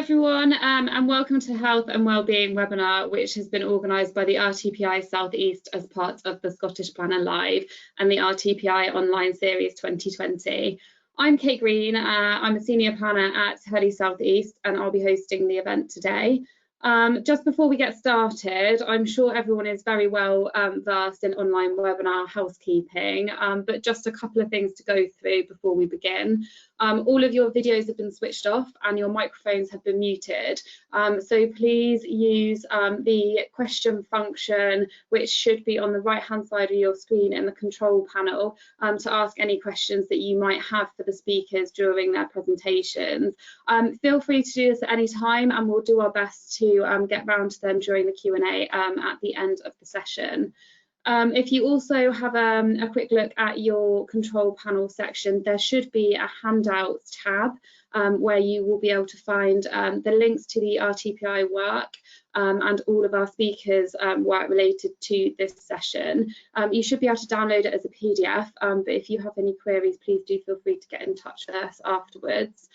everyone, and welcome to Health and Wellbeing webinar, which has been organised by the RTPI South East as part of the Scottish Planner Live and the RTPI Online Series 2020. I'm Kate Green, I'm a Senior Planner at Turley South East, and I'll be hosting the event today. Just before we get started, I'm sure everyone is very well versed in online webinar housekeeping, but just a couple of things to go through before we begin. All of your videos have been switched off and your microphones have been muted, so please use the question function, which should be on the right hand side of your screen in the control panel, to ask any questions that you might have for the speakers during their presentations. Feel free to do this at any time and we'll do our best to get round to them during the Q&A at the end of the session. If you also have a quick look at your control panel section, there should be a handouts tab where you will be able to find the links to the RTPI work and all of our speakers' work related to this session. You should be able to download it as a PDF, but if you have any queries, please do feel free to get in touch with us afterwards.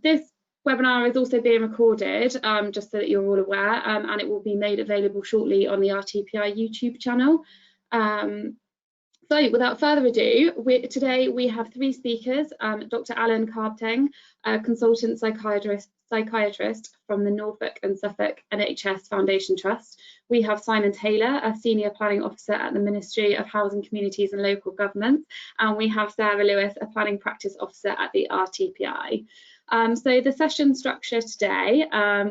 This webinar is also being recorded, just so that you're all aware, and it will be made available shortly on the RTPI YouTube channel. So without further ado, today we have three speakers: Dr. Alan Kharbteng, a consultant psychiatrist from the Norfolk and Suffolk NHS Foundation Trust. We have Simon Taylor, a senior planning officer at the Ministry of Housing, Communities and Local Government, and we have Sarah Lewis, a planning practice officer at the RTPI. So the session structure today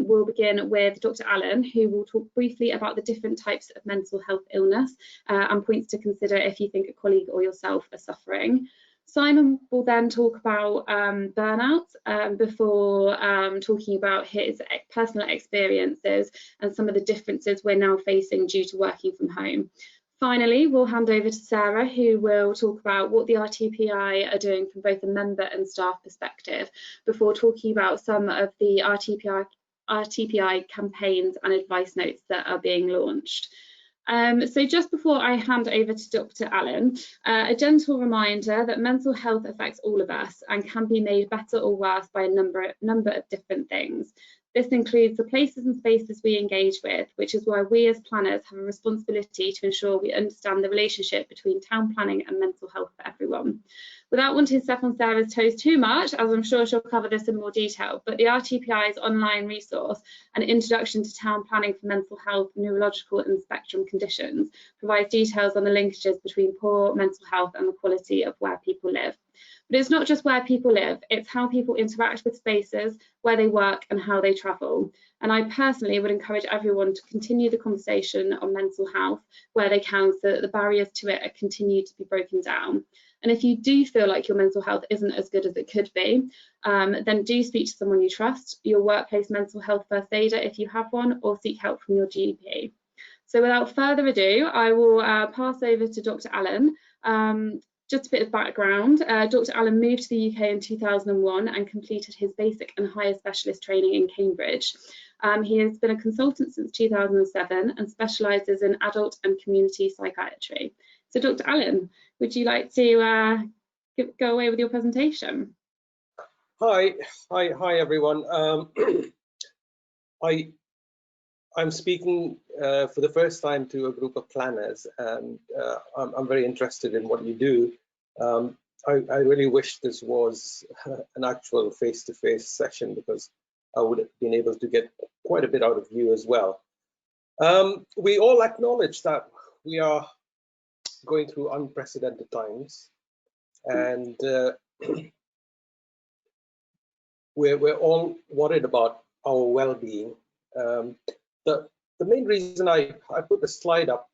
will begin with Dr. Allen, who will talk briefly about the different types of mental health illness and points to consider if you think a colleague or yourself are suffering. Simon will then talk about burnout before talking about his personal experiences and some of the differences we're now facing due to working from home. Finally, we'll hand over to Sarah, who will talk about what the RTPI are doing from both a member and staff perspective, before talking about some of the RTPI campaigns and advice notes that are being launched. So just before I hand over to Dr. Allen, a gentle reminder that mental health affects all of us and can be made better or worse by a number of different things. This includes the places and spaces we engage with, which is why we as planners have a responsibility to ensure we understand the relationship between town planning and mental health for everyone. Without wanting to step on Sarah's toes too much, as I'm sure she'll cover this in more detail, but the RTPI's online resource, An Introduction to Town Planning for Mental Health, Neurological and Spectrum Conditions, provides details on the linkages between poor mental health and the quality of where people live. But it's not just where people live, it's how people interact with spaces, where they work and how they travel. And I personally would encourage everyone to continue the conversation on mental health where they can, so that the barriers to it are continued to be broken down. And if you do feel like your mental health isn't as good as it could be, then do speak to someone you trust, your workplace mental health first aider if you have one, or seek help from your GP. So without further ado, I will pass over to Dr. Allen. Just a bit of background, Dr. Allen moved to the UK in 2001 and completed his basic and higher specialist training in Cambridge. He has been a consultant since 2007 and specialises in adult and community psychiatry. So Dr. Allen, would you like to go away with your presentation? Hi everyone. I'm speaking for the first time to a group of planners, and I'm very interested in what you do. I really wish this was an actual face-to-face session, because I would have been able to get quite a bit out of you as well. We all acknowledge that we are going through unprecedented times, and we're all worried about our well-being. The main reason I put the slide up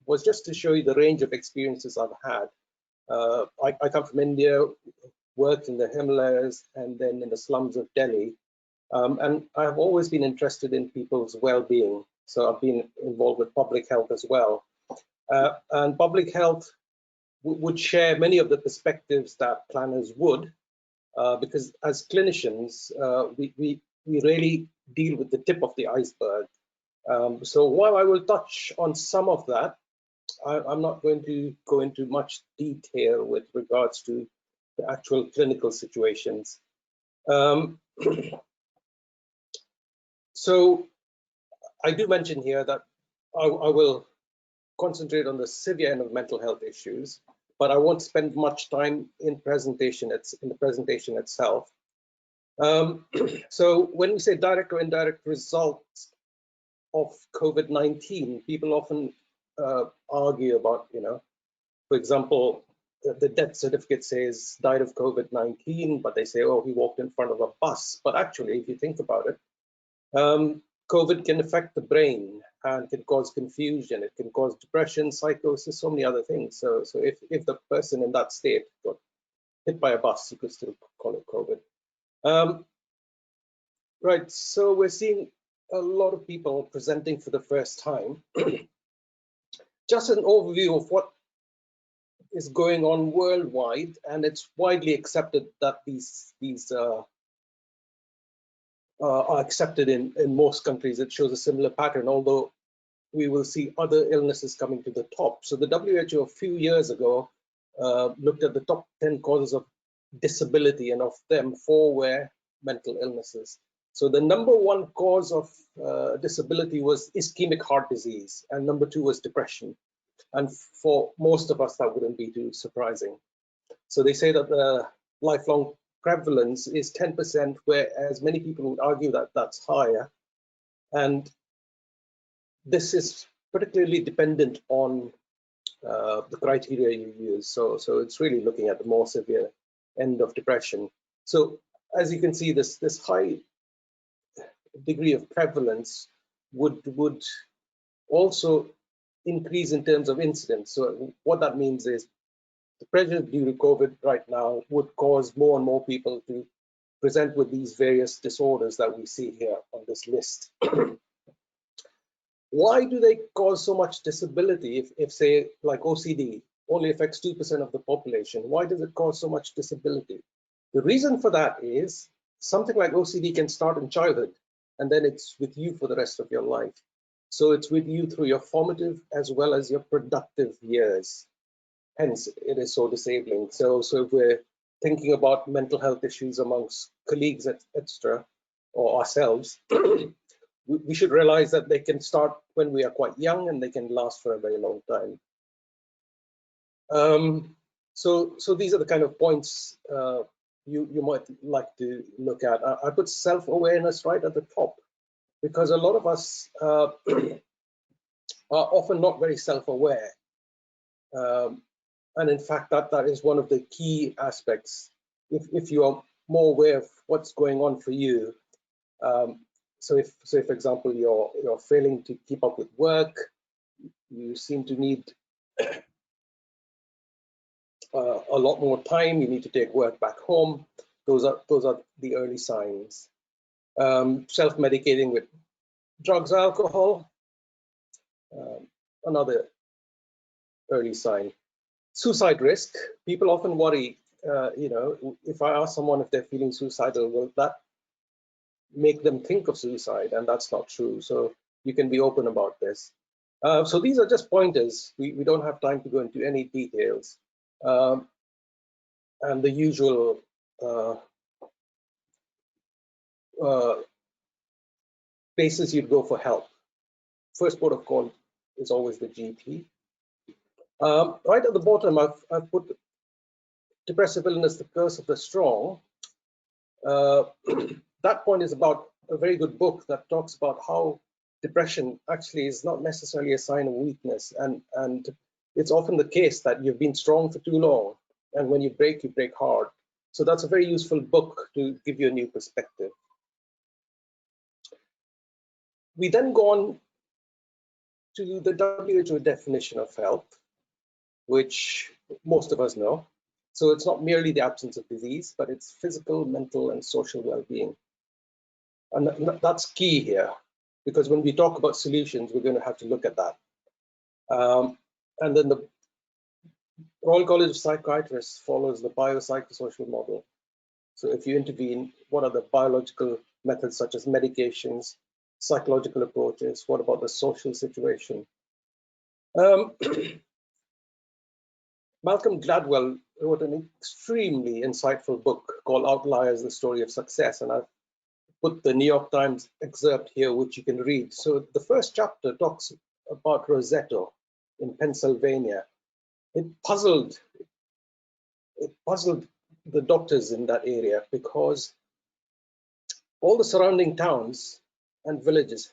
was just to show you the range of experiences I've had. I come from India, worked in the Himalayas and then in the slums of Delhi, and I've always been interested in people's well-being. So I've been involved with public health as well. And public health would share many of the perspectives that planners would, because as clinicians, we really deal with the tip of the iceberg. So while I will touch on some of that, I'm not going to go into much detail with regards to the actual clinical situations. So I do mention here that I will concentrate on the severe end of mental health issues, but I won't spend much time in the presentation itself. So when we say direct or indirect results of COVID-19, people often argue about, for example, the death certificate says died of COVID-19, but they say, oh, he walked in front of a bus. But actually, if you think about it, COVID can affect the brain and can cause confusion. It can cause depression, psychosis, so many other things. So if the person in that state got hit by a bus, you could still call it COVID. Right, so we're seeing a lot of people presenting for the first time. Just an overview of what is going on worldwide, and it's widely accepted that these are accepted in most countries. It shows a similar pattern, although we will see other illnesses coming to the top. So the WHO a few years ago looked at the top 10 causes of disability, and of them 4 were mental illnesses. So the number 1 cause of disability was ischemic heart disease, and number 2 was depression. And for most of us, that wouldn't be too surprising. So they say that the lifelong prevalence is 10%, whereas many people would argue that that's higher. And this is particularly dependent on the criteria you use. So it's really looking at the more severe end of depression. So as you can see, this high degree of prevalence would also increase in terms of incidence. So what that means is the pressure due to COVID right now would cause more and more people to present with these various disorders that we see here on this list. Why do they cause so much disability if say, like OCD, only affects 2% of the population? Why does it cause so much disability? The reason for that is something like OCD can start in childhood, and then it's with you for the rest of your life. So it's with you through your formative as well as your productive years. Hence, it is so disabling. So if we're thinking about mental health issues amongst colleagues, etc., or ourselves, we should realize that they can start when we are quite young and they can last for a very long time. So these are the kind of points you might like to look at. I put self-awareness right at the top, because a lot of us are often not very self-aware. And in fact, that is one of the key aspects. If you are more aware of what's going on for you, so if, for example, you're failing to keep up with work, you seem to need a lot more time, you need to take work back home, those are the early signs. Self-medicating with drugs, alcohol, another early sign. Suicide risk. People often worry, if I ask someone if they're feeling suicidal, will that make them think of suicide? And that's not true. So you can be open about this. So these are just pointers. We don't have time to go into any details. And the usual places you'd go for help. First port of call is always the GP. Right at the bottom, I've put depressive illness, the curse of the strong. That point is about a very good book that talks about how depression actually is not necessarily a sign of weakness, and it's often the case that you've been strong for too long, and when you break hard. So that's a very useful book to give you a new perspective. We then go on to the WHO definition of health, which most of us know. So it's not merely the absence of disease, but it's physical, mental, and social well-being. And that's key here, because when we talk about solutions, we're going to have to look at that. And then the Royal College of Psychiatrists follows the biopsychosocial model. So if you intervene, what are the biological methods such as medications, psychological approaches? What about the social situation? Malcolm Gladwell wrote an extremely insightful book called Outliers, the Story of Success, and I've put the New York Times excerpt here, which you can read. So the first chapter talks about Roseto in Pennsylvania. It puzzled the doctors in that area because all the surrounding towns and villages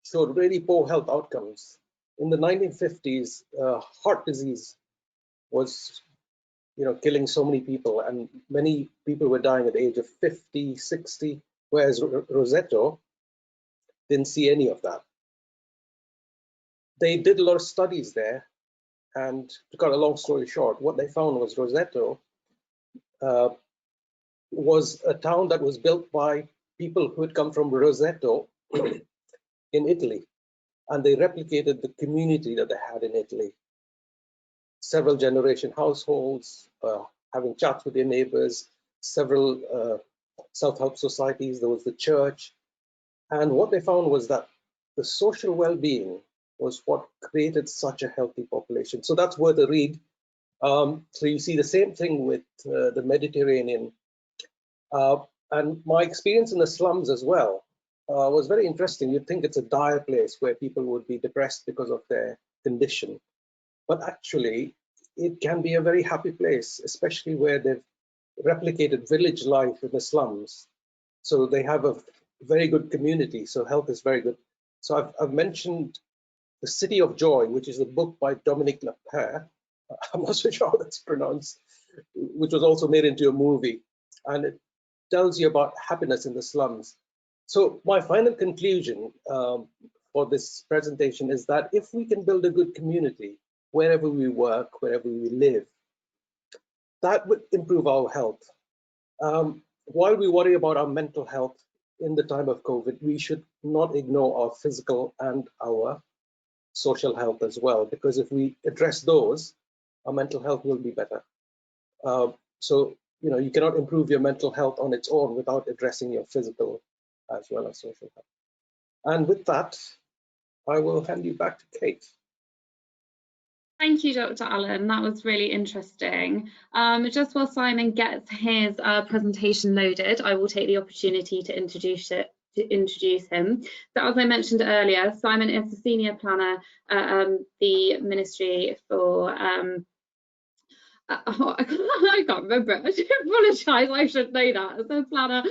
showed really poor health outcomes. In the 1950s, heart disease was, killing so many people, and many people were dying at the age of 50, 60, whereas Roseto didn't see any of that. They did a lot of studies there, and to cut a long story short, what they found was Roseto was a town that was built by people who had come from Roseto in Italy, and they replicated the community that they had in Italy. Several generation households, having chats with their neighbors, several self-help societies, there was the church. And what they found was that the social well-being was what created such a healthy population. So that's worth a read. So you see the same thing with the Mediterranean. And my experience in the slums as well was very interesting. You'd think it's a dire place where people would be depressed because of their condition. But actually, it can be a very happy place, especially where they've replicated village life in the slums. So they have a very good community, so health is very good. So I've mentioned The City of Joy, which is a book by Dominique Lapierre. I'm not so sure how that's pronounced, which was also made into a movie. And it tells you about happiness in the slums. So my final conclusion for this presentation is that if we can build a good community, wherever we work, wherever we live, that would improve our health. While we worry about our mental health in the time of COVID, we should not ignore our physical and our social health as well, because if we address those, our mental health will be better. So, you cannot improve your mental health on its own without addressing your physical as well as social health. And with that, I will hand you back to Kate. Thank you, Dr. Allen. That was really interesting. Just while Simon gets his presentation loaded, I will take the opportunity to introduce him. So as I mentioned earlier, Simon is the senior planner at the Ministry for I can't remember it. I do apologise. I should know that as a planner.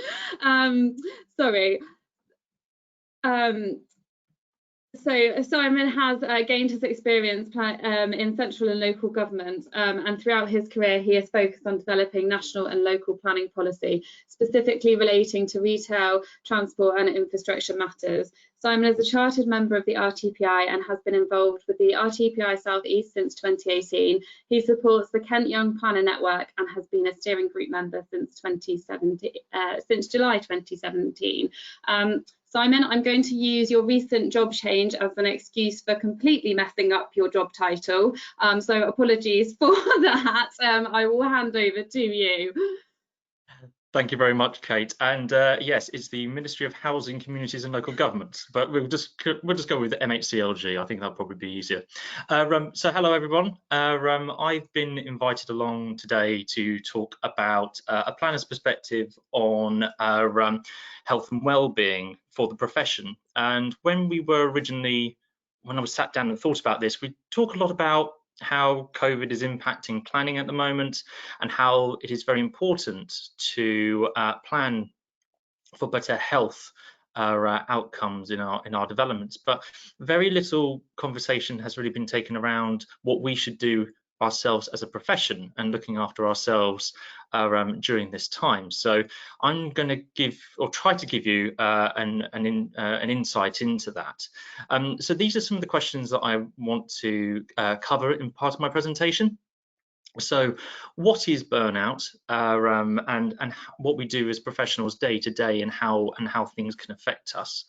Sorry. So Simon has gained his experience in central and local government, and throughout his career he has focused on developing national and local planning policy, specifically relating to retail, transport and infrastructure matters. Simon is a chartered member of the RTPI and has been involved with the RTPI South East since 2018. He supports the Kent Young Planner Network and has been a steering group member since July 2017. Simon, I'm going to use your recent job change as an excuse for completely messing up your job title. So apologies for that. I will hand over to you. Thank you very much, Kate. And yes, it's the Ministry of Housing, Communities and Local Government, but we'll just go with MHCLG. I think that'll probably be easier. So hello, everyone. I've been invited along today to talk about a planner's perspective on health and well-being for the profession. And when I was sat down and thought about this, we talk a lot about how COVID is impacting planning at the moment and how it is very important to plan for better health outcomes in our developments, but very little conversation has really been taken around what we should do ourselves as a profession and looking after ourselves during this time. So I'm going to try to give you an insight into that. So these are some of the questions that I want to cover in part of my presentation. So what is burnout and what we do as professionals day to day and how things can affect us.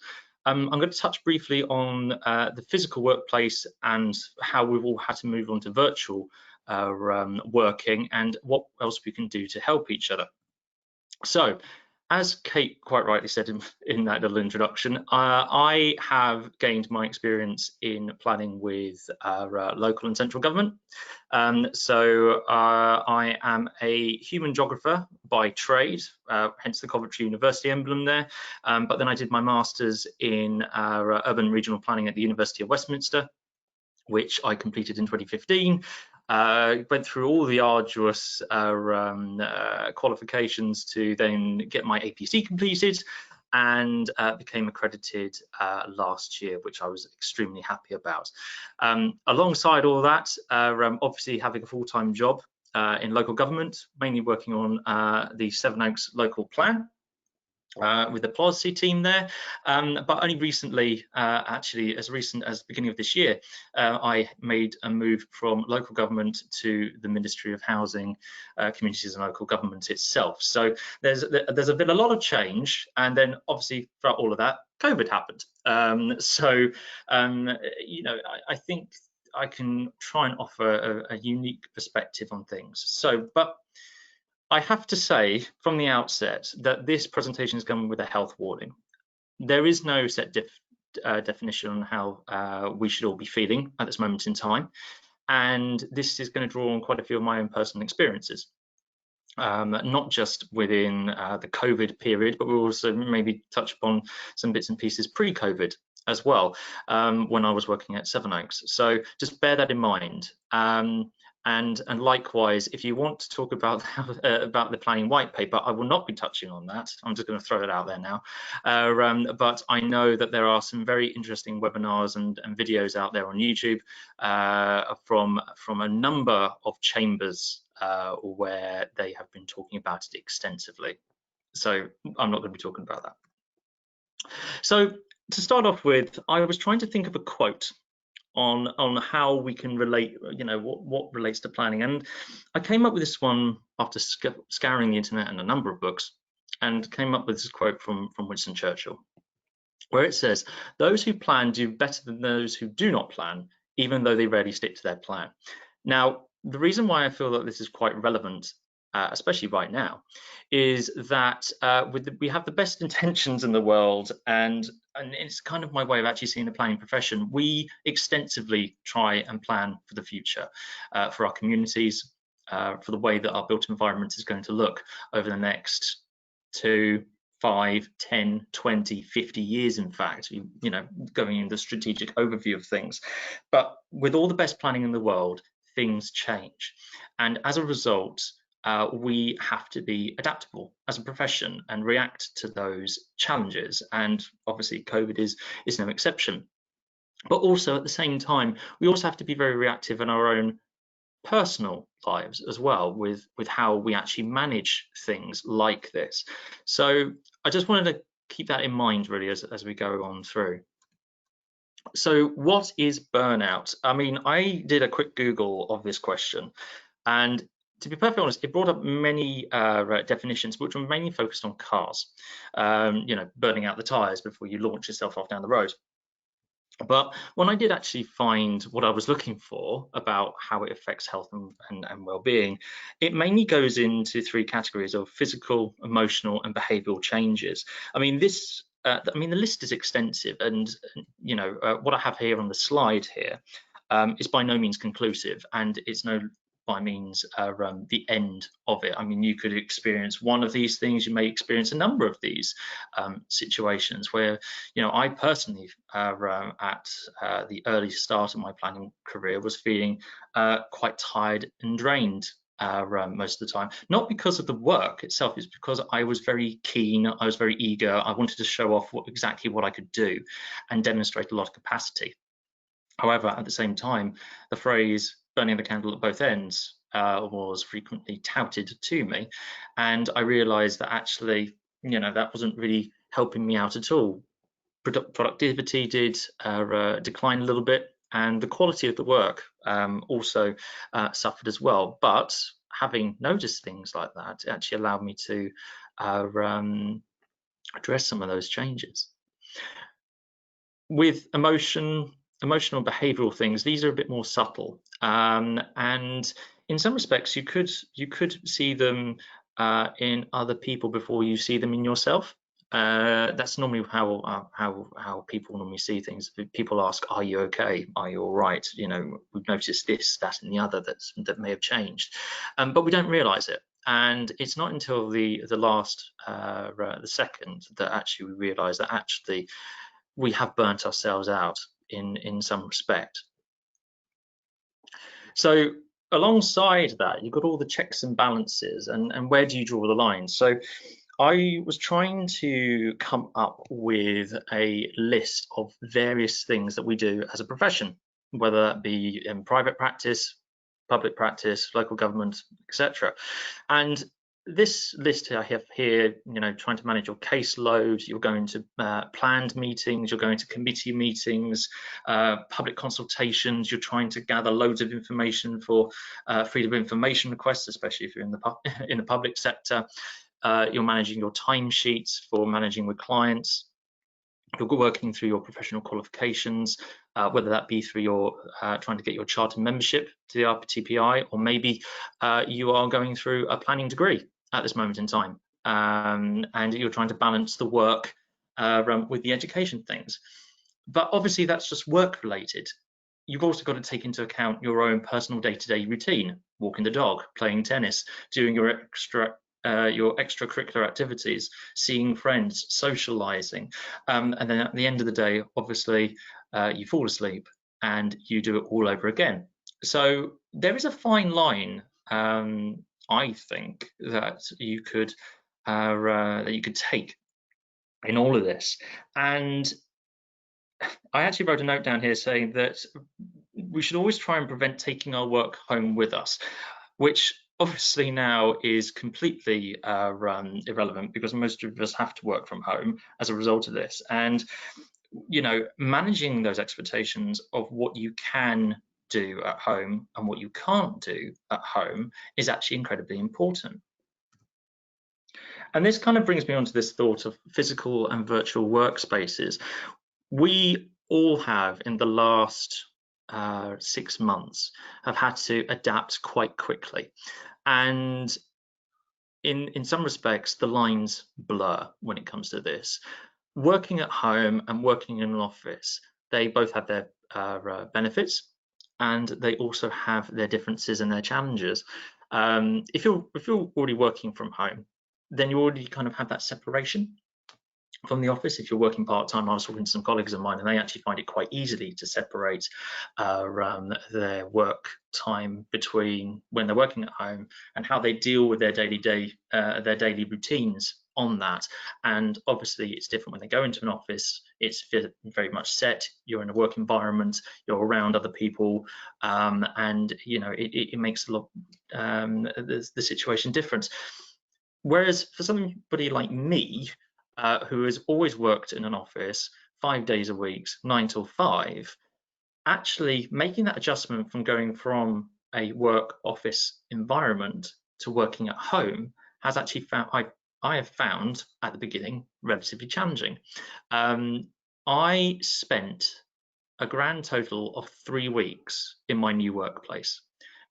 I'm going to touch briefly on the physical workplace and how we've all had to move on to virtual working and what else we can do to help each other. So, as Kate quite rightly said in that little introduction, I have gained my experience in planning with local and central government. So I am a human geographer by trade, hence the Coventry University emblem there. But then I did my master's in urban regional planning at the University of Westminster, which I completed in 2015. Went through all the arduous qualifications to then get my APC completed, and became accredited last year, which I was extremely happy about. Alongside all that, obviously having a full-time job in local government, mainly working on the Sevenoaks local plan, with the policy team there, but only recently, actually as recent as the beginning of this year, I made a move from local government to the Ministry of Housing, Communities and Local Government itself. So there's been a lot of change, and then obviously throughout all of that, COVID happened. You know, I think I can try and offer a unique perspective on things. But I have to say from the outset that this presentation is coming with a health warning. There is no set definition on how we should all be feeling at this moment in time, and this is going to draw on quite a few of my own personal experiences, not just within the COVID period, but we'll also maybe touch upon some bits and pieces pre-COVID as well, when I was working at Sevenoaks. So just bear that in mind. And likewise, if you want to talk about the planning white paper, I will not be touching on that. I'm just going to throw it out there now. But I know that there are some very interesting webinars and videos out there on YouTube from a number of chambers where they have been talking about it extensively. So I'm not going to be talking about that. So to start off with, I was trying to think of a quote on how we can relate, you know, what relates to planning, and I came up with this one after scouring the internet and a number of books, and came up with this quote from Winston Churchill, where it says, "Those who plan do better than those who do not plan, even though they rarely stick to their plan." Now, the reason why I feel that this is quite relevant, especially right now, is that we have the best intentions in the world, and it's kind of my way of actually seeing the planning profession. We extensively try and plan for the future, for our communities, for the way that our built environment is going to look over the next 2, 5, 10, 20, 50 years, in fact, you know, going in the strategic overview of things. But with all the best planning in the world, things change. And as a result, we have to be adaptable as a profession and react to those challenges. And obviously COVID is no exception. But also at the same time, we also have to be very reactive in our own personal lives as well, with how we actually manage things like this. So I just wanted to keep that in mind really as we go on through. So what is burnout? I mean, I did a quick Google of this question, and to be perfectly honest, it brought up many definitions, which were mainly focused on cars, you know, burning out the tires before you launch yourself off down the road. But when I did actually find what I was looking for about how it affects health and well-being, it mainly goes into 3 categories of physical, emotional, and behavioural changes. I mean, the list is extensive, and you know what I have here on the slide here is by no means conclusive, and it's no by means the end of it. I mean, you could experience one of these things, you may experience a number of these situations where, you know, I personally at the early start of my planning career was feeling quite tired and drained most of the time, not because of the work itself, it's because I was very keen, I was very eager, I wanted to show off exactly what I could do and demonstrate a lot of capacity. However, at the same time, the phrase burning the candle at both ends was frequently touted to me, and I realized that actually, you know, that wasn't really helping me out at all. Productivity did decline a little bit, and the quality of the work also suffered as well. But having noticed things like that, it actually allowed me to address some of those changes. With emotional behavioral things, these are a bit more subtle, and in some respects you could see them in other people before you see them in yourself. That's normally how people normally see things. People ask, "Are you okay? Are you all right? You know, we've noticed this, that, and the other that may have changed," but we don't realise it. And it's not until the last the second that actually we realise that actually we have burnt ourselves out in some respect. So alongside that, you've got all the checks and balances, and where do you draw the line? So I was trying to come up with a list of various things that we do as a profession, whether that be in private practice, public practice, local government, etc. And this list I have here, you know, trying to manage your caseload, you're going to planned meetings, you're going to committee meetings, public consultations, you're trying to gather loads of information for freedom of information requests, especially if you're in the public sector. You're managing your timesheets for managing with clients. You're working through your professional qualifications, whether that be through your trying to get your charter membership to the RTPI, or maybe you are going through a planning degree at this moment in time, and you're trying to balance the work with the education things. But obviously that's just work related. You've also got to take into account your own personal day-to-day routine, walking the dog, playing tennis, doing your extracurricular activities, seeing friends, socializing, and then at the end of the day, obviously, you fall asleep and you do it all over again. So there is a fine line, I think, that you could take in all of this. And I actually wrote a note down here saying that we should always try and prevent taking our work home with us, which obviously now is completely irrelevant because most of us have to work from home as a result of this. And, you know, managing those expectations of what you can do at home and what you can't do at home is actually incredibly important. And this kind of brings me on to this thought of physical and virtual workspaces. We all have, in the last 6 months, have had to adapt quite quickly, and in some respects the lines blur when it comes to this. Working at home and working in an office, they both have their benefits, and they also have their differences and their challenges. If you're already working from home, then you already kind of have that separation from the office. If you're working part-time, I was talking to some colleagues of mine and they actually find it quite easily to separate their work time between when they're working at home and how they deal with their daily routines on that. And obviously it's different when they go into an office. It's very much set, you're in a work environment, you're around other people, and you know it makes a lot the situation different. Whereas for somebody like me, who has always worked in an office 5 days a week, 9 till 5, actually making that adjustment from going from a work office environment to working at home has actually found, I have found at the beginning, relatively challenging. I spent a grand total of 3 weeks in my new workplace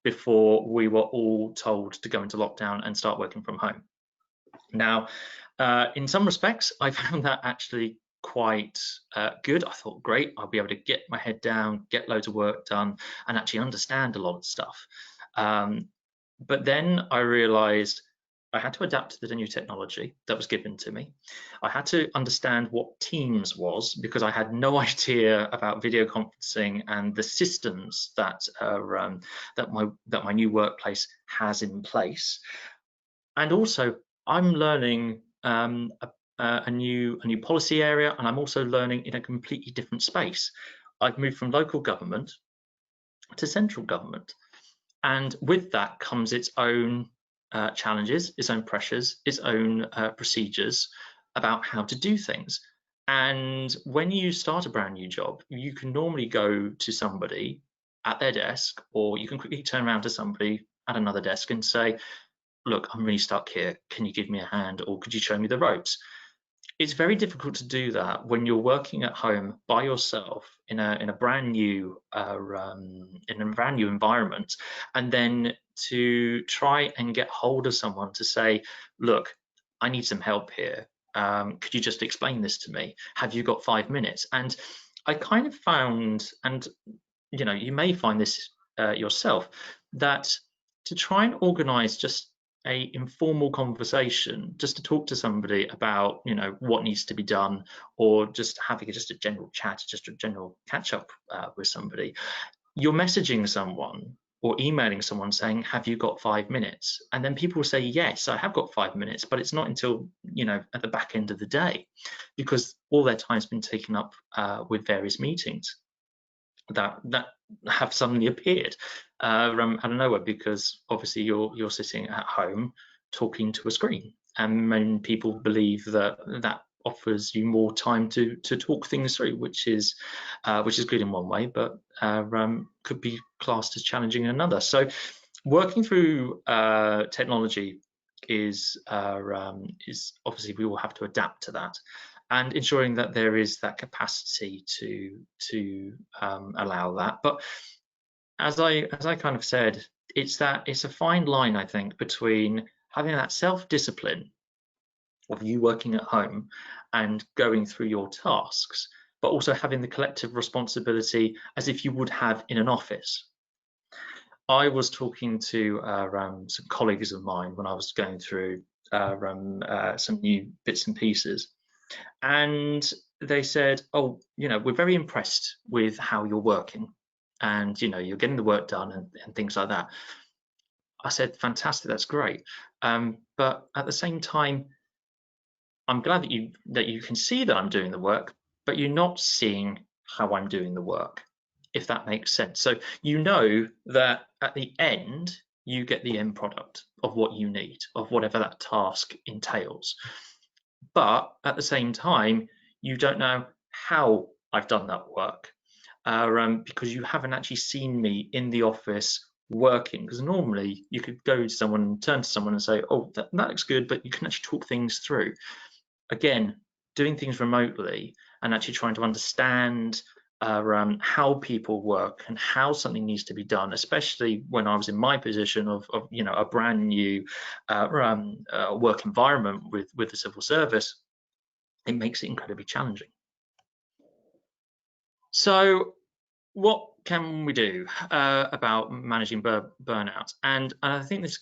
before we were all told to go into lockdown and start working from home. Now, in some respects, I found that actually quite good. I thought, great, I'll be able to get my head down, get loads of work done, and actually understand a lot of stuff. But then I realized I had to adapt to the new technology that was given to me. I had to understand what Teams was because I had no idea about video conferencing and the systems that that my new workplace has in place. And also, I'm learning a new policy area, and I'm also learning in a completely different space. I've moved from local government to central government, and with that comes its own challenges, its own pressures, its own procedures about how to do things. And when you start a brand new job, you can normally go to somebody at their desk, or you can quickly turn around to somebody at another desk and say, look, I'm really stuck here, can you give me a hand, or could you show me the ropes? It's very difficult to do that when you're working at home by yourself in a brand new environment, and then to try and get hold of someone to say, look, I need some help here, could you just explain this to me, have you got 5 minutes? And I kind of found, and you know, you may find this yourself, that to try and organize just a informal conversation, just to talk to somebody about, you know, what needs to be done, or just having just a general chat, just a general catch up with somebody, you're messaging someone or emailing someone saying, have you got 5 minutes? And then people will say, yes, I have got 5 minutes, but it's not until, you know, at the back end of the day, because all their time's been taken up with various meetings that have suddenly appeared out of nowhere, because obviously you're sitting at home talking to a screen, and many people believe that that offers you more time to talk things through, which is good in one way, but could be classed as challenging in another. So working through technology is obviously, we will have to adapt to that, and ensuring that there is that capacity to allow that. But as I kind of said, it's a fine line, I think, between having that self-discipline of you working at home and going through your tasks, but also having the collective responsibility as if you would have in an office. I was talking to some colleagues of mine when I was going through some new bits and pieces, and they said, oh, you know, we're very impressed with how you're working, and, you know, you're getting the work done and things like that. I said, fantastic, that's great, but at the same time, I'm glad that you can see that I'm doing the work, but you're not seeing how I'm doing the work, if that makes sense. So you know that at the end, you get the end product of what you need, of whatever that task entails. But at the same time, you don't know how I've done that work, because you haven't actually seen me in the office working. Because normally you could go to someone, turn to someone and say, oh, that looks good, but you can actually talk things through. Again, doing things remotely and actually trying to understand how people work and how something needs to be done, especially when I was in my position of you know, a brand new work environment with the civil service, it makes it incredibly challenging. So what can we do about managing burnout? And I think this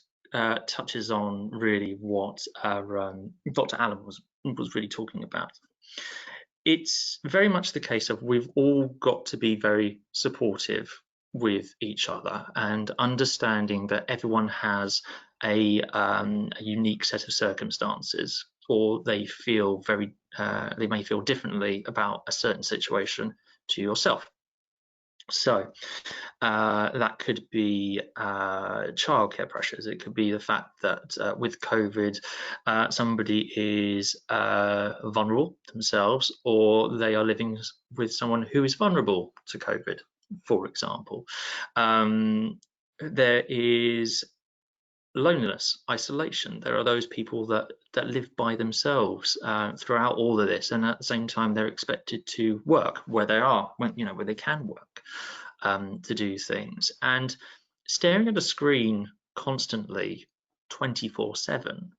touches on really what Dr. Allen was really talking about. It's very much the case of we've all got to be very supportive with each other, and understanding that everyone has a unique set of circumstances, or they may feel differently about a certain situation to yourself. So that could be childcare pressures. It could be the fact that with COVID, somebody is vulnerable themselves, or they are living with someone who is vulnerable to COVID, for example. There is loneliness, isolation. There are those people that live by themselves throughout all of this, and at the same time they're expected to work where they are, where they can work, to do things. And staring at a screen constantly 24/7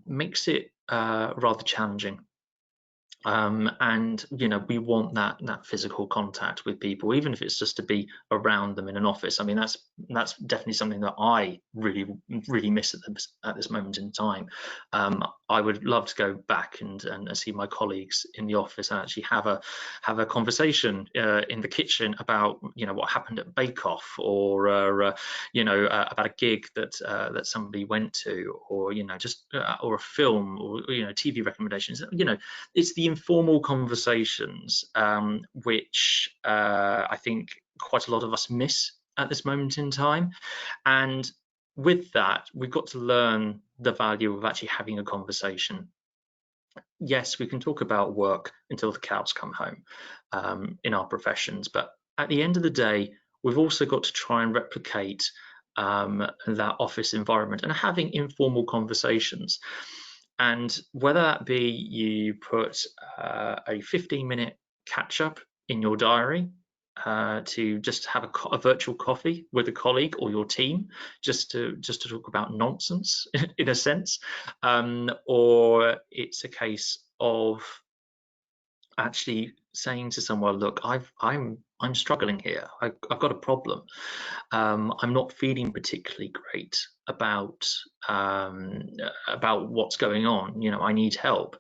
makes it rather challenging. And we want that physical contact with people, even if it's just to be around them in an office. I mean, that's definitely something that I really miss at this moment in time. I would love to go back and see my colleagues in the office and actually have a conversation in the kitchen about what happened at Bake Off, or about a gig that somebody went to, or or a film, or TV recommendations. It's the informal conversations which I think quite a lot of us miss at this moment in time. And with that, we've got to learn the value of actually having a conversation. Yes, we can talk about work until the cows come home in our professions, but at the end of the day, we've also got to try and replicate that office environment and having informal conversations. And whether that be you put a 15-minute catch-up in your diary to just have a virtual coffee with a colleague or your team, just to talk about nonsense in a sense, or it's a case of actually saying to someone, look, I'm I'm struggling here. I've got a problem. I'm not feeling particularly great about what's going on. You know, I need help.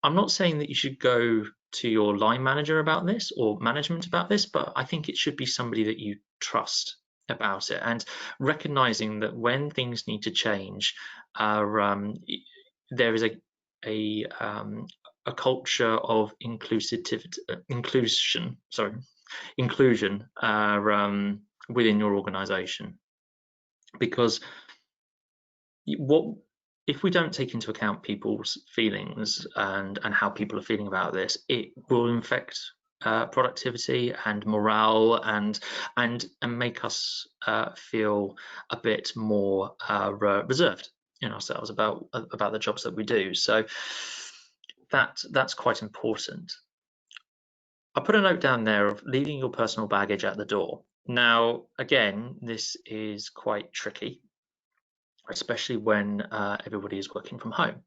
I'm not saying that you should go to your line manager about this or management about this, but I think it should be somebody that you trust about it, and recognizing that when things need to change, there is a culture of inclusion within your organization, because if we don't take into account people's feelings and how people are feeling about this, it will infect productivity and morale and make us feel a bit more reserved in ourselves about the jobs that we do. So that's quite important. I put a note down there of leaving your personal baggage at the door. Now, again, this is quite tricky, especially when everybody is working from home.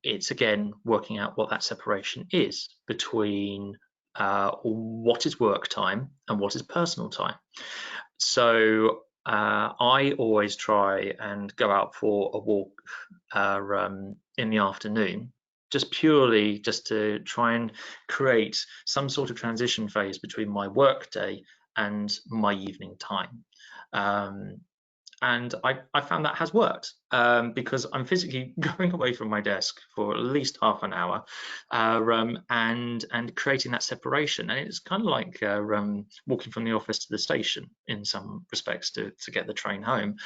It's again working out what that separation is between what is work time and what is personal time. So I always try and go out for a walk in the afternoon, just purely to try and create some sort of transition phase between my work day and my evening time. And I found that has worked because I'm physically going away from my desk for at least half an hour and creating that separation. And it's kind of like walking from the office to the station in some respects to get the train home.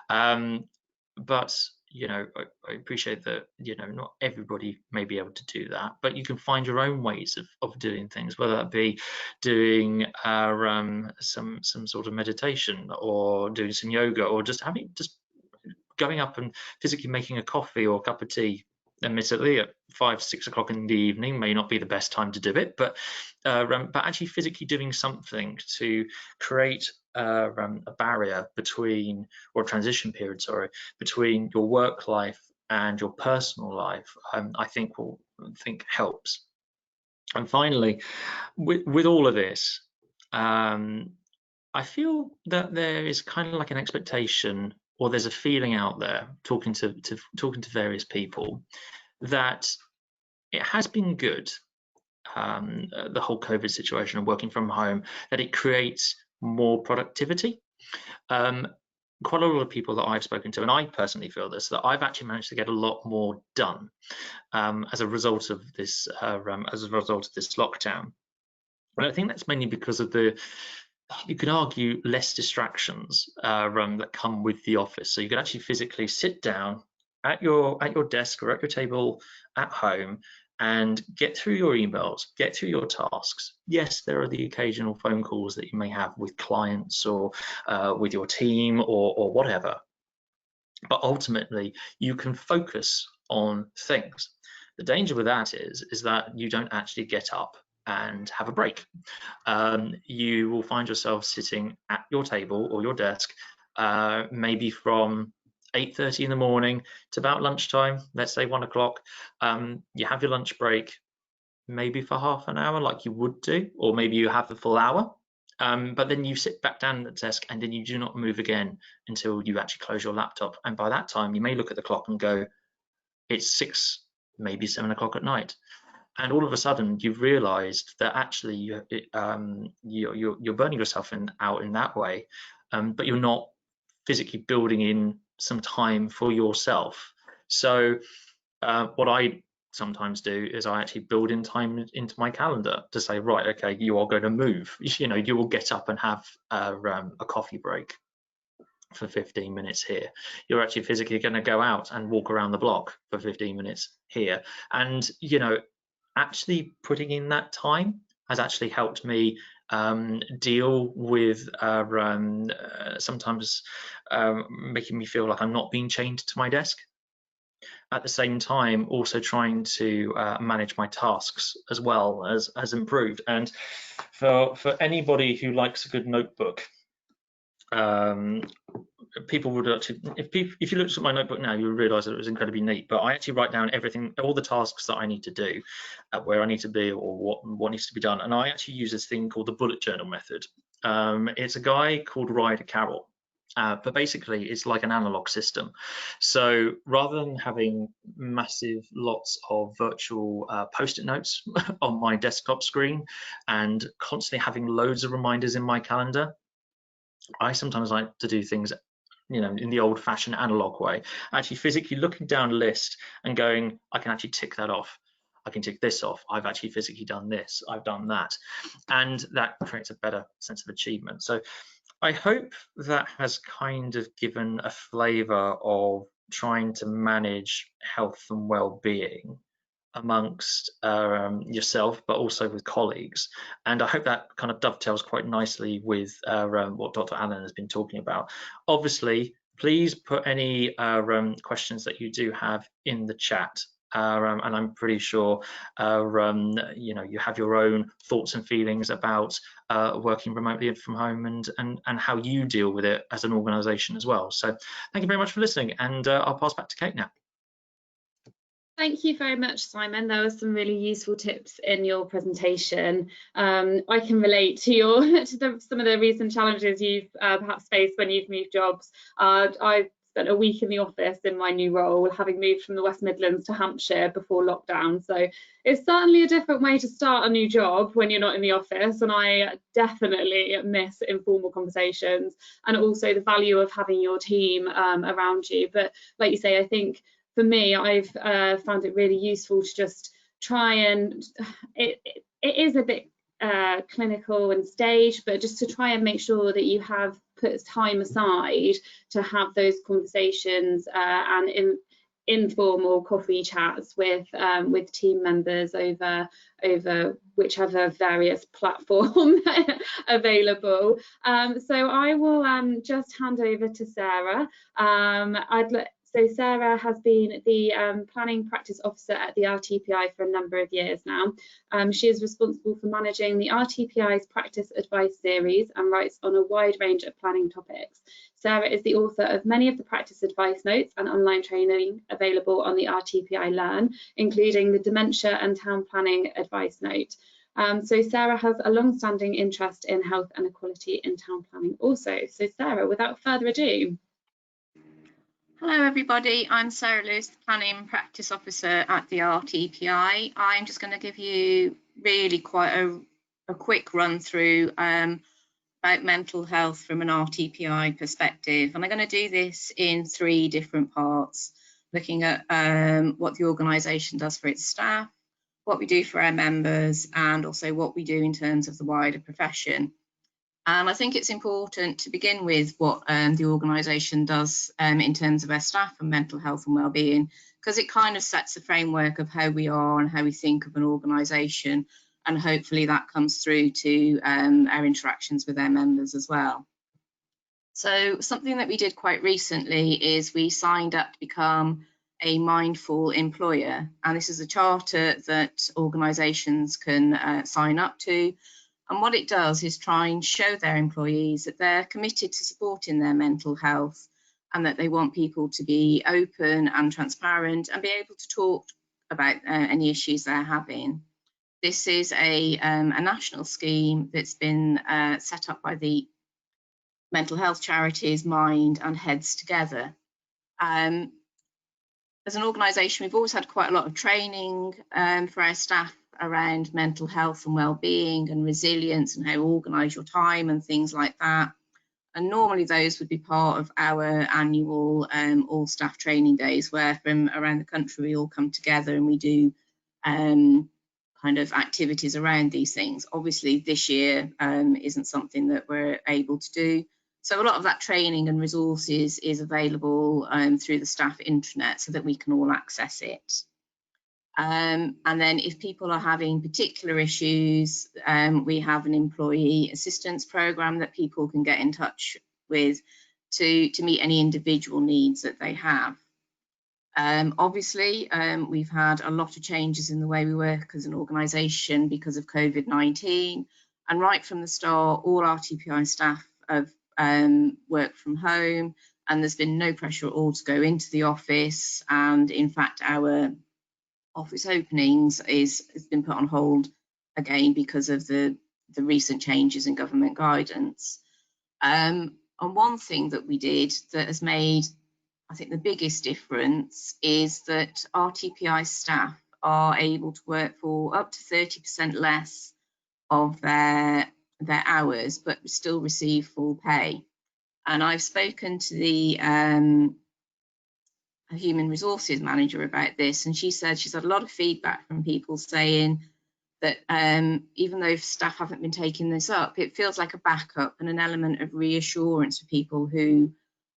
But you know, I appreciate that, you know, not everybody may be able to do that, but you can find your own ways of doing things, whether that be doing some sort of meditation or doing some yoga, or just going up and physically making a coffee or a cup of tea. Admittedly, at 5-6 o'clock in the evening may not be the best time to do it, but actually physically doing something to create a barrier between, or a transition period, sorry, between your work life and your personal life, I think helps. And finally, with all of this, I feel that there is kind of like an expectation, or there's a feeling out there, talking to various people, that it has been good, the whole COVID situation and working from home, that it creates more productivity. Quite a lot of people that I've spoken to, and I personally feel this, that I've actually managed to get a lot more done as a result of this lockdown. And I think that's mainly because of you could argue, less distractions that come with the office. So you could actually physically sit down at your desk or at your table at home and get through your emails, get through your tasks. Yes, there are the occasional phone calls that you may have with clients or with your team or whatever, but ultimately you can focus on things. The danger with that is that you don't actually get up and have a break. You will find yourself sitting at your table or your desk, maybe from 8:30 in the morning to about lunchtime, let's say 1 o'clock. You have your lunch break, maybe for half an hour like you would do, or maybe you have the full hour, but then you sit back down at the desk and then you do not move again until you actually close your laptop. And by that time, you may look at the clock and go, it's 6, maybe 7 o'clock at night. And all of a sudden, you've realised that actually you're burning yourself out in that way, but you're not physically building in some time for yourself. So what I sometimes do is I actually build in time into my calendar to say, right, okay, you are going to move. You know, you will get up and have a coffee break for 15 minutes here. You're actually physically going to go out and walk around the block for 15 minutes here. And, you know, actually putting in that time has actually helped me deal with sometimes making me feel like I'm not being chained to my desk. At the same time, also trying to manage my tasks as well as improved. And for anybody who likes a good notebook, people would actually, if you looked at my notebook now, you would realise that it was incredibly neat. But I actually write down everything, all the tasks that I need to do, where I need to be, or what needs to be done. And I actually use this thing called the bullet journal method. It's a guy called Ryder Carroll. But basically, it's like an analog system. So rather than having massive lots of virtual post-it notes on my desktop screen and constantly having loads of reminders in my calendar, I sometimes like to do things, you know, in the old-fashioned analog way, actually physically looking down a list and going, I can actually tick that off. I can tick this off. I've actually physically done this. I've done that. And that creates a better sense of achievement. So I hope that has kind of given a flavour of trying to manage health and well-being amongst yourself, but also with colleagues. And I hope that kind of dovetails quite nicely with what Dr. Allen has been talking about. Obviously, please put any questions that you do have in the chat. And I'm pretty sure you know, you have your own thoughts and feelings about working remotely from home and how you deal with it as an organisation as well. So thank you very much for listening, and I'll pass back to Kate now. Thank you very much, Simon. There were some really useful tips in your presentation. I can relate to your some of the recent challenges you've perhaps faced when you've moved jobs. I spent a week in the office in my new role, having moved from the West Midlands to Hampshire before lockdown. So it's certainly a different way to start a new job when you're not in the office, and I definitely miss informal conversations and also the value of having your team around you. But like you say, I think for me, I've found it really useful to just try and, it is a bit clinical and staged, but just to try and make sure that you have put time aside to have those conversations and informal coffee chats with team members over whichever various platform available. So I will just hand over to Sarah. So Sarah has been the Planning Practice Officer at the RTPI for a number of years now. She is responsible for managing the RTPI's Practice Advice series and writes on a wide range of planning topics. Sarah is the author of many of the practice advice notes and online training available on the RTPI Learn, including the Dementia and Town Planning Advice Note. So Sarah has a long-standing interest in health and equality in town planning also. So Sarah, without further ado. Hello everybody, I'm Sarah Lewis, the Planning Practice Officer at the RTPI. I'm just going to give you really quite a quick run through about mental health from an RTPI perspective, and I'm going to do this in 3 different parts, looking at what the organisation does for its staff, what we do for our members, and also what we do in terms of the wider profession. And I think it's important to begin with what the organisation does in terms of our staff and mental health and wellbeing, because it kind of sets the framework of how we are and how we think of an organisation, and hopefully that comes through to our interactions with our members as well. So something that we did quite recently is we signed up to become a mindful employer, and this is a charter that organisations can sign up to. And what it does is try and show their employees that they're committed to supporting their mental health and that they want people to be open and transparent and be able to talk about any issues they're having. This is a national scheme that's been set up by the mental health charities Mind and Heads Together. As an organisation, we've always had quite a lot of training for our staff around mental health and well-being and resilience and how to organise your time and things like that. And normally those would be part of our annual all staff training days, where from around the country we all come together and we do kind of activities around these things. Obviously this year isn't something that we're able to do. So a lot of that training and resources is available through the staff intranet so that we can all access it. And then if people are having particular issues, we have an employee assistance program that people can get in touch with to meet any individual needs that they have. Obviously, we've had a lot of changes in the way we work as an organisation because of COVID-19, and right from the start, all RTPI staff have worked from home, and there's been no pressure at all to go into the office, and in fact our office openings has been put on hold again because of the recent changes in government guidance. And one thing that we did that has made, I think, the biggest difference is that RTPI staff are able to work for up to 30% less of their hours, but still receive full pay. And I've spoken to the human resources manager about this, and she said she's had a lot of feedback from people saying that even though staff haven't been taking this up, it feels like a backup and an element of reassurance for people who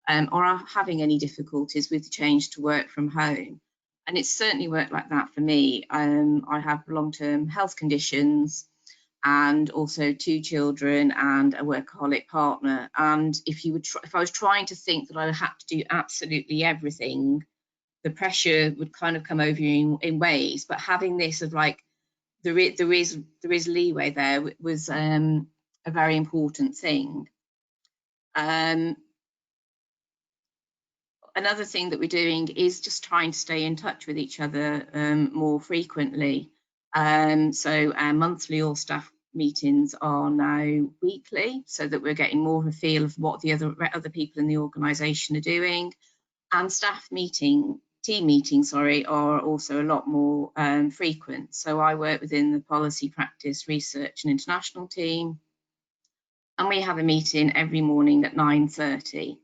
are having any difficulties with the change to work from home. And it's certainly worked like that for me. I have long-term health conditions and also 2 children and a workaholic partner. And if I was trying to think that I had to do absolutely everything, the pressure would kind of come over you in waves. But having this of like, there is leeway there was a very important thing. Another thing that we're doing is just trying to stay in touch with each other more frequently. So our monthly all staff meetings are now weekly, so that we're getting more of a feel of what the other people in the organisation are doing. And team meetings, are also a lot more frequent. So I work within the policy, practice, research and international team, and we have a meeting every morning at 9:30.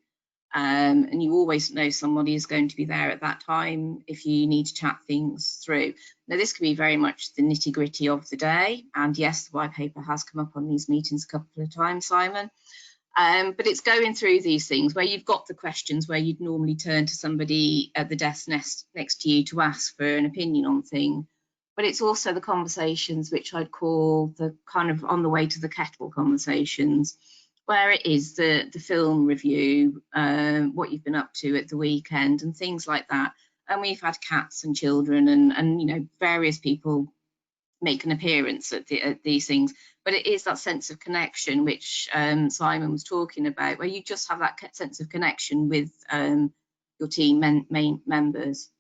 And you always know somebody is going to be there at that time if you need to chat things through. Now, this could be very much the nitty-gritty of the day, and yes, the white paper has come up on these meetings a couple of times, Simon. But it's going through these things where you've got the questions where you'd normally turn to somebody at the desk next to you to ask for an opinion on thing. But it's also the conversations which I'd call the kind of on the way to the kettle conversations, where it is the film review, what you've been up to at the weekend and things like that. And we've had cats and children and you know, various people make an appearance at these things. But it is that sense of connection which Simon was talking about, where you just have that sense of connection with your team main members.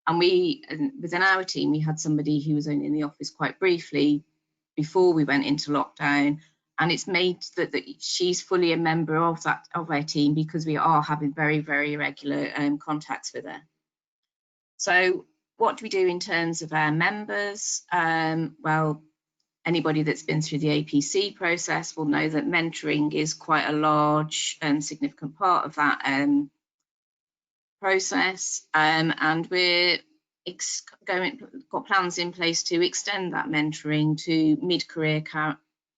And within our team, we had somebody who was only in the office quite briefly before we went into lockdown. And it's made that she's fully a member of our team because we are having very, very regular contacts with her. So what do we do in terms of our members? Well, anybody that's been through the APC process will know that mentoring is quite a large and significant part of that process. And we're got plans in place to extend that mentoring to mid-career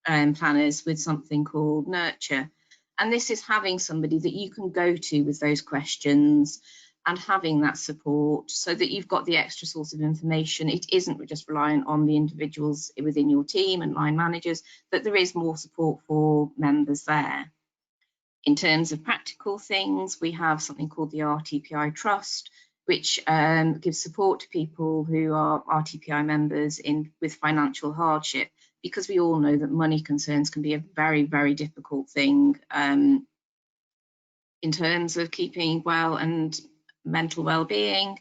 planners with something called Nurture. And this is having somebody that you can go to with those questions and having that support so that you've got the extra source of information. It isn't just reliant on the individuals within your team and line managers, that there is more support for members there. In terms of practical things, we have something called the RTPI Trust, which gives support to people who are RTPI members with financial hardship, because we all know that money concerns can be a very, very difficult thing in terms of keeping well and mental well-being.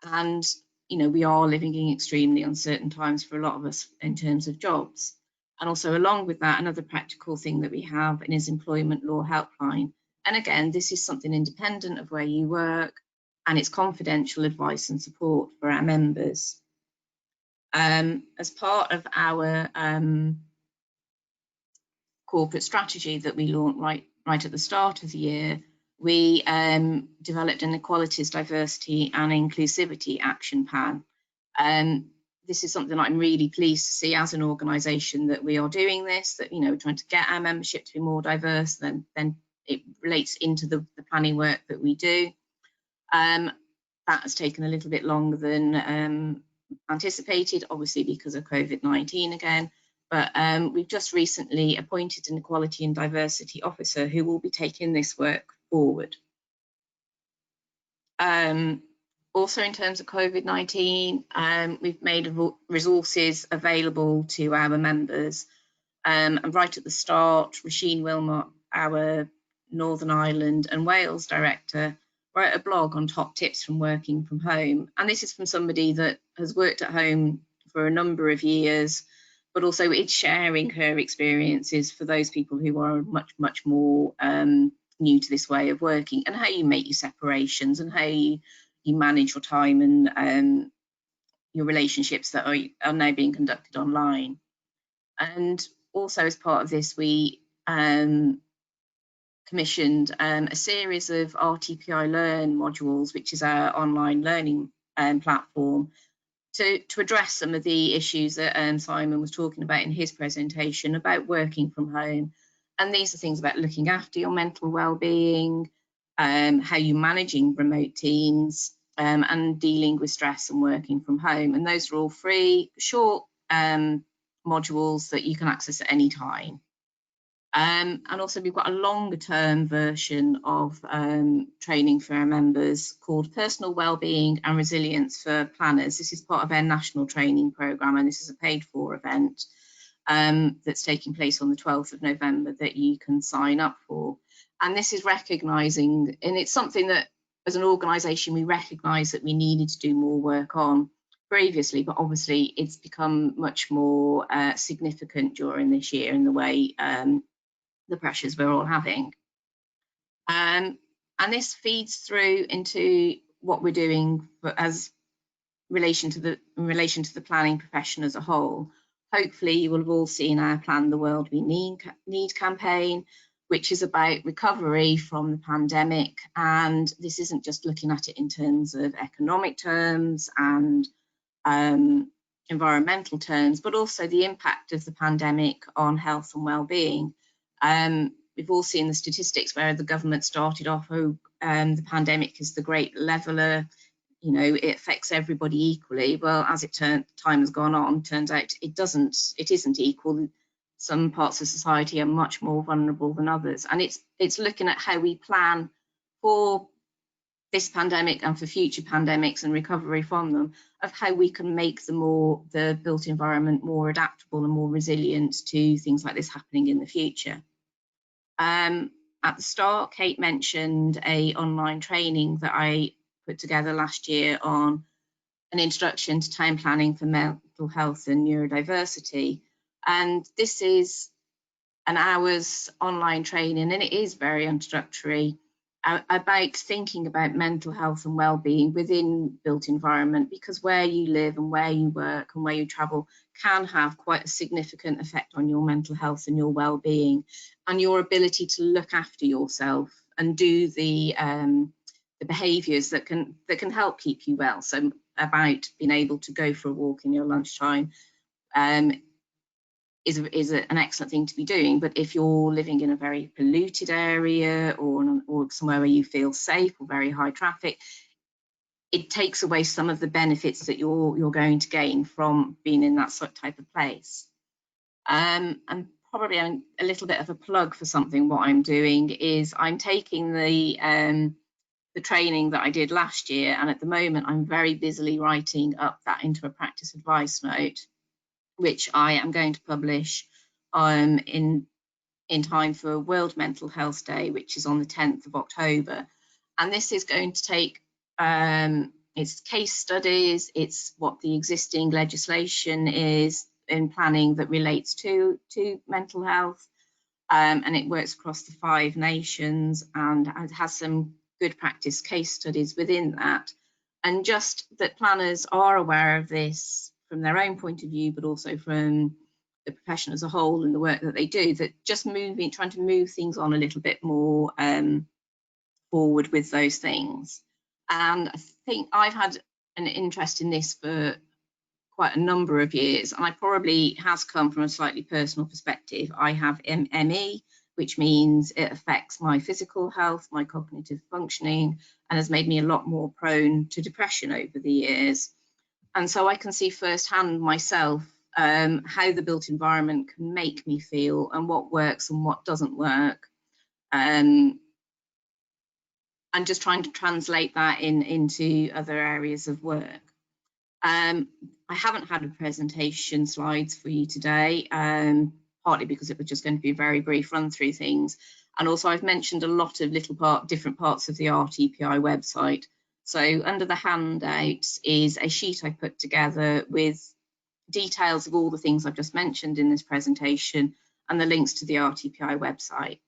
And, you know, we are living in extremely uncertain times for a lot of us in terms of jobs. And also along with that, another practical thing that we have is employment law helpline. And again, this is something independent of where you work, and it's confidential advice and support for our members. As part of our corporate strategy that we launched right at the start of the year, we developed an equalities, diversity and inclusivity action plan. This is something I'm really pleased to see as an organisation that we are doing this, that, you know, we're trying to get our membership to be more diverse, then it relates into the planning work that we do. That has taken a little bit longer than anticipated, obviously because of COVID-19 again, but we've just recently appointed an equality and diversity officer who will be taking this work forward. Also, in terms of COVID-19, we've made resources available to our members. And right at the start, Rasheen Wilmot, our Northern Ireland and Wales director, wrote a blog on top tips from working from home. And this is from somebody that has worked at home for a number of years, but also it's sharing her experiences for those people who are much more new to this way of working, and how you make your separations and how you manage your time and your relationships that are now being conducted online. And also, as part of this, we commissioned a series of RTPI Learn modules, which is our online learning platform, to address some of the issues that Simon was talking about in his presentation about working from home. And these are things about looking after your mental well-being, how you're managing remote teams, and dealing with stress and working from home. And those are all free, short modules that you can access at any time. And also we've got a longer term version of training for our members called Personal Wellbeing and Resilience for Planners. This is part of our national training programme, and this is a paid for event that's taking place on the 12th of November that you can sign up for. And this is recognising, and it's something that as an organisation we recognise that we needed to do more work on previously, but obviously it's become much more significant during this year in the way the pressures we're all having. And this feeds through into what we're doing as in relation to the planning profession as a whole. Hopefully you will have all seen our Plan the World We Need campaign, which is about recovery from the pandemic. And this isn't just looking at it in terms of economic terms and environmental terms, but also the impact of the pandemic on health and well-being. We've all seen the statistics where the government started off, the pandemic is the great leveller, you know, it affects everybody equally. Well, as time has gone on, turns out it isn't equal. Some parts of society are much more vulnerable than others. And it's looking at how we plan for this pandemic and for future pandemics and recovery from them, of how we can make the built environment more adaptable and more resilient to things like this happening in the future. At the start, Kate mentioned an online training that I put together last year on an introduction to time planning for mental health and neurodiversity. And this is an hour's online training, and it is very introductory, about thinking about mental health and well-being within built environment, because where you live and where you work and where you travel can have quite a significant effect on your mental health and your well-being and your ability to look after yourself and do the behaviours that can help keep you well. So about being able to go for a walk in your lunchtime is an excellent thing to be doing. But if you're living in a very polluted area or somewhere where you feel safe or very high traffic, it takes away some of the benefits that you're going to gain from being in that sort of type of place. And probably a little bit of a plug for something. What I'm doing is I'm taking the training that I did last year, and at the moment I'm very busily writing up that into a practice advice note, which I am going to publish in time for World Mental Health Day, which is on the 10th of October. And this is going to take it's case studies, it's what the existing legislation is in planning that relates to mental health, and it works across the 5 nations, and it has some good practice case studies within that. And just that planners are aware of this from their own point of view, but also from the profession as a whole and the work that they do, that just trying to move things on a little bit more forward with those things. And I think I've had an interest in this for quite a number of years, and I probably has come from a slightly personal perspective. I have ME, which means it affects my physical health, my cognitive functioning, and has made me a lot more prone to depression over the years. And so I can see firsthand myself how the built environment can make me feel and what works and what doesn't work. And just trying to translate that into other areas of work. I haven't had a presentation slides for you today, partly because it was just going to be a very brief run through things. And also I've mentioned a lot of different parts of the RTPI website. So under the handouts is a sheet I put together with details of all the things I've just mentioned in this presentation and the links to the RTPI website.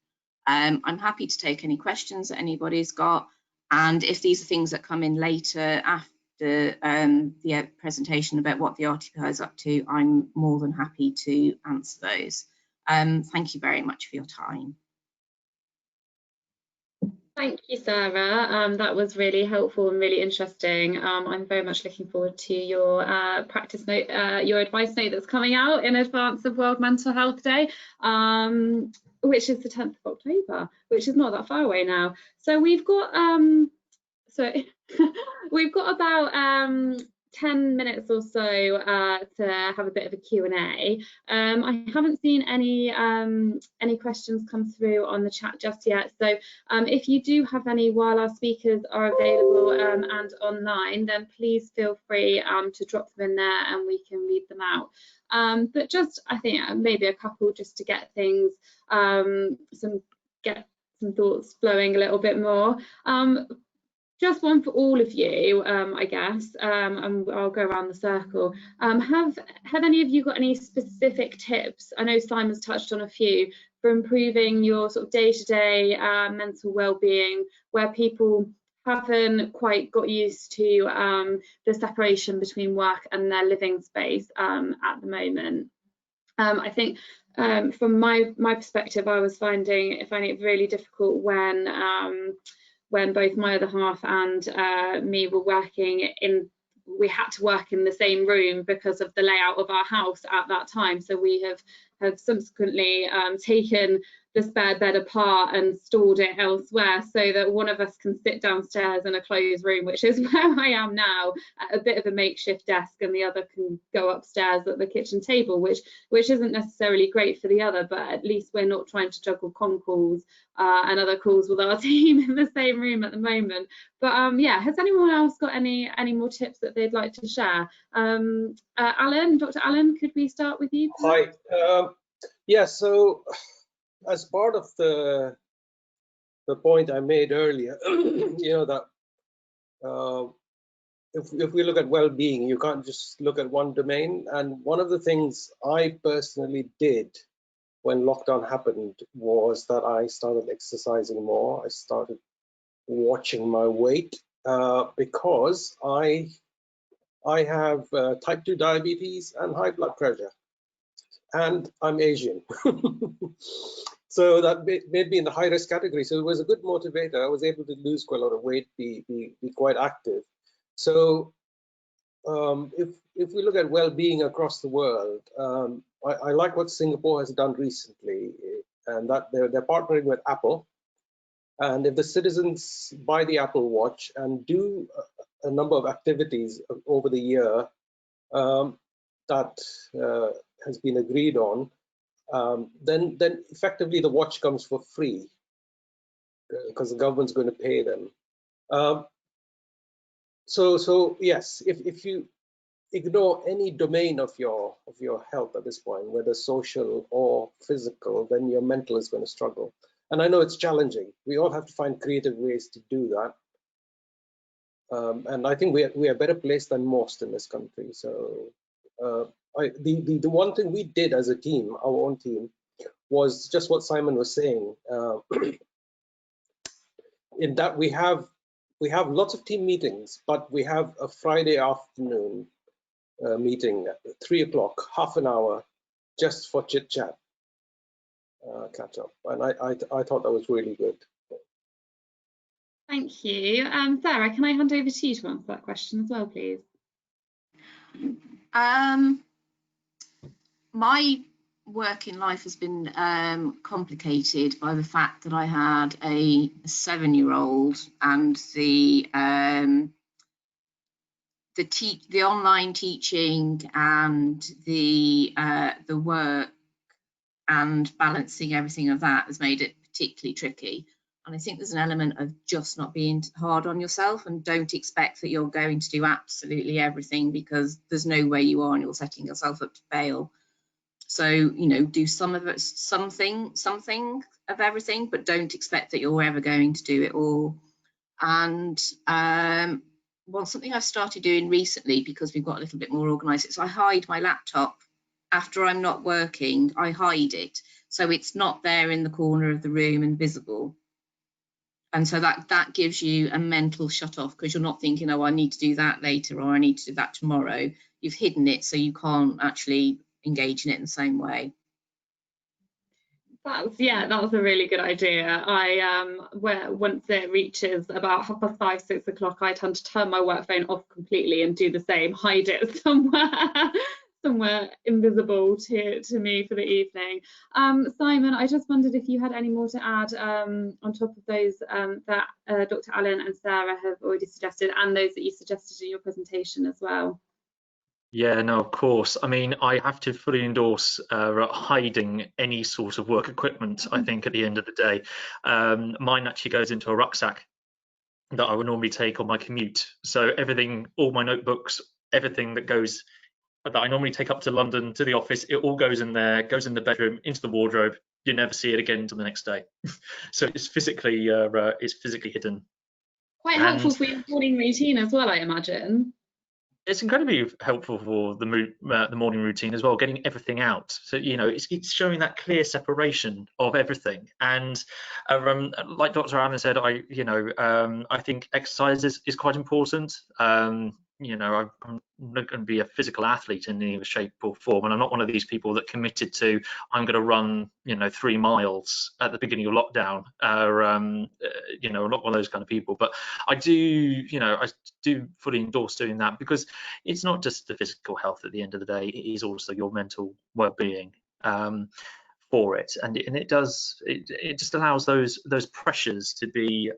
I'm happy to take any questions that anybody's got, and if these are things that come in later after the presentation about what the RTPI is up to, I'm more than happy to answer those. Thank you very much for your time. Thank you, Sarah. That was really helpful and really interesting. I'm very much looking forward to your practice note, your advice note that's coming out in advance of World Mental Health Day, which is the 10th of October, which is not that far away now. So we've got we've got about 10 minutes or so to have a bit of a Q&A. I haven't seen any questions come through on the chat just yet, so if you do have any while our speakers are available and online, then please feel free to drop them in there and we can read them out. But just, I think maybe a couple just to get things, get some thoughts flowing a little bit more. Just one for all of you, I guess, and I'll go around the circle. Have any of you got any specific tips? I know Simon's touched on a few for improving your sort of day-to-day mental well-being, where people haven't quite got used to the separation between work and their living space at the moment. I think from my perspective, I was finding it really difficult when both my other half and me were working we had to work in the same room because of the layout of our house at that time. So we have subsequently taken the spare bed apart and stored it elsewhere so that one of us can sit downstairs in a closed room, which is where I am now, at a bit of a makeshift desk, and the other can go upstairs at the kitchen table, which isn't necessarily great for the other, but at least we're not trying to juggle con calls and other calls with our team in the same room at the moment. But yeah, has anyone else got any more tips that they'd like to share? Alan, Dr. Alan, could we start with you, please? Hi. Yeah, so as part of the point I made earlier, you know, that if we look at well-being, you can't just look at one domain. And one of the things I personally did when lockdown happened was that I started exercising more. I started watching my weight because I have type 2 diabetes and high blood pressure, and I'm Asian. So that made me in the high risk category. So it was a good motivator. I was able to lose quite a lot of weight, be quite active. So if we look at well-being across the world, I like what Singapore has done recently, and that they're partnering with Apple. And if the citizens buy the Apple Watch and do a number of activities over the year that has been agreed on, then effectively the watch comes for free because the government's going to pay them. So yes, if you ignore any domain of your health at this point, whether social or physical, then your mental is going to struggle. And I know it's challenging. We all have to find creative ways to do that. And I think we are better placed than most in this country. So the one thing we did as a team, our own team, was just what Simon was saying. In that we have lots of team meetings, but we have a Friday afternoon meeting at 3 o'clock, half an hour, just for chit chat, catch up, and I thought that was really good. Thank you. Sarah, can I hand over to you to answer that question as well, please? My working life has been complicated by the fact that I had a 7-year-old, and the online teaching and the work and balancing everything of that has made it particularly tricky. And I think there's an element of just not being hard on yourself, and don't expect that you're going to do absolutely everything, because there's no way you are, and you're setting yourself up to fail. So, you know, do some of it, something of everything, but don't expect that you're ever going to do it all. And well, something I've started doing recently, because we've got a little bit more organised, is I hide my laptop. After I'm not working, I hide it, so it's not there in the corner of the room and visible. And so that gives you a mental shut off, because you're not thinking, oh, I need to do that later, or I need to do that tomorrow. You've hidden it, so you can't actually engage in it in the same way. That was a really good idea. Once it reaches about 5:30, 6 o'clock, I tend to turn my work phone off completely and do the same, hide it somewhere invisible to me for the evening. Simon, I just wondered if you had any more to add on top of those that Dr. Allen and Sarah have already suggested, and those that you suggested in your presentation as well. Yeah, no, of course. I mean, I have to fully endorse hiding any sort of work equipment, I think, at the end of the day. Mine actually goes into a rucksack that I would normally take on my commute. So everything, all my notebooks, everything that I normally take up to London, to the office, it all goes in there, goes in the bedroom, into the wardrobe. You never see it again until the next day. So it's physically hidden. Quite helpful for your morning routine as well, I imagine. It's incredibly helpful for the morning routine as well, getting everything out. So, you know, it's showing that clear separation of everything. And like Dr. Allen said, I think exercise is quite important. You know, I'm not going to be a physical athlete in any shape or form, and I'm not one of these people that committed to, I'm going to run, you know, 3 miles at the beginning of lockdown. You know, I'm not one of those kind of people, but I do fully endorse doing that, because it's not just the physical health at the end of the day, it is also your mental well-being for it, and it just allows those pressures to be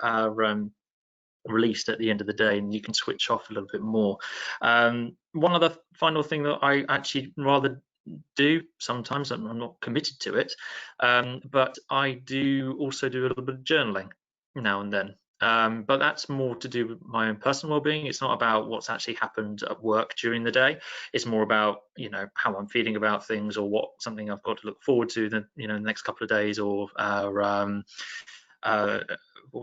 released at the end of the day, and you can switch off a little bit more. One other final thing that I actually rather do sometimes, I'm not committed to it, but I do also do a little bit of journaling now and then. But that's more to do with my own personal well-being. It's not about what's actually happened at work during the day. It's more about, you know, how I'm feeling about things, or something I've got to look forward to the next couple of days, or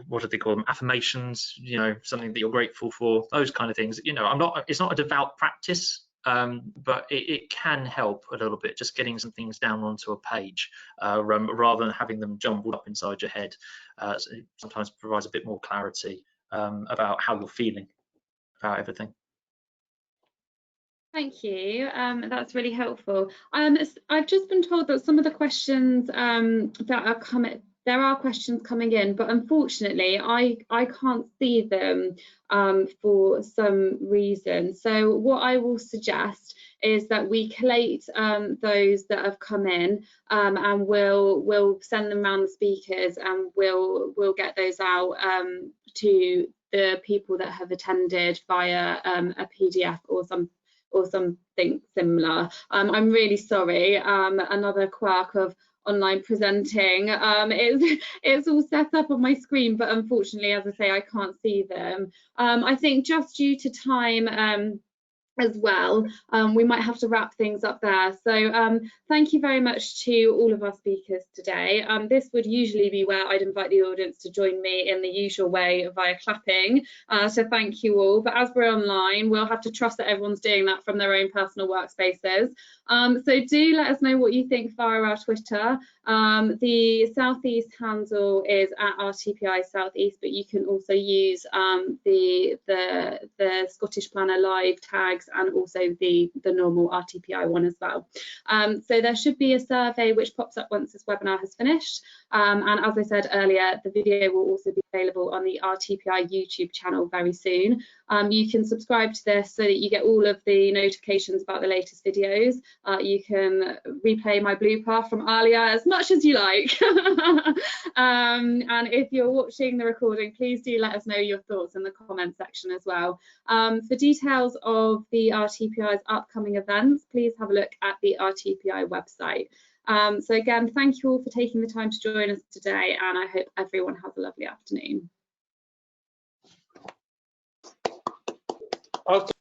what do they call them, affirmations, you know, something that you're grateful for, those kind of things. You know, it's not a devout practice, but it can help a little bit, just getting some things down onto a page, rather than having them jumbled up inside your head. So it sometimes provides a bit more clarity about how you're feeling about everything. Thank you. That's really helpful. I've just been told that some of the questions that are coming, there are questions coming in, but unfortunately I can't see them for some reason. So what I will suggest is that we collate those that have come in, and we'll send them around the speakers, and we'll get those out to the people that have attended via a PDF or something similar. I'm really sorry. Another quirk of online presenting. It's all set up on my screen, but unfortunately, as I say, I can't see them. I think just due to time as well, we might have to wrap things up there. So thank you very much to all of our speakers today. This would usually be where I'd invite the audience to join me in the usual way via clapping. So thank you all. But as we're online, we'll have to trust that everyone's doing that from their own personal workspaces. So do let us know what you think via our Twitter. The South East handle is at RTPI South East, but you can also use the Scottish Planner Live tags, and also the normal RTPI one as well. So there should be a survey which pops up once this webinar has finished. And as I said earlier, the video will also be available on the RTPI YouTube channel very soon. You can subscribe to this so that you get all of the notifications about the latest videos. You can replay my blooper from earlier as much as you like. And if you're watching the recording, please do let us know your thoughts in the comment section as well. For details of the RTPI's upcoming events, please have a look at the RTPI website. So again, thank you all for taking the time to join us today, and I hope everyone has a lovely afternoon. Okay.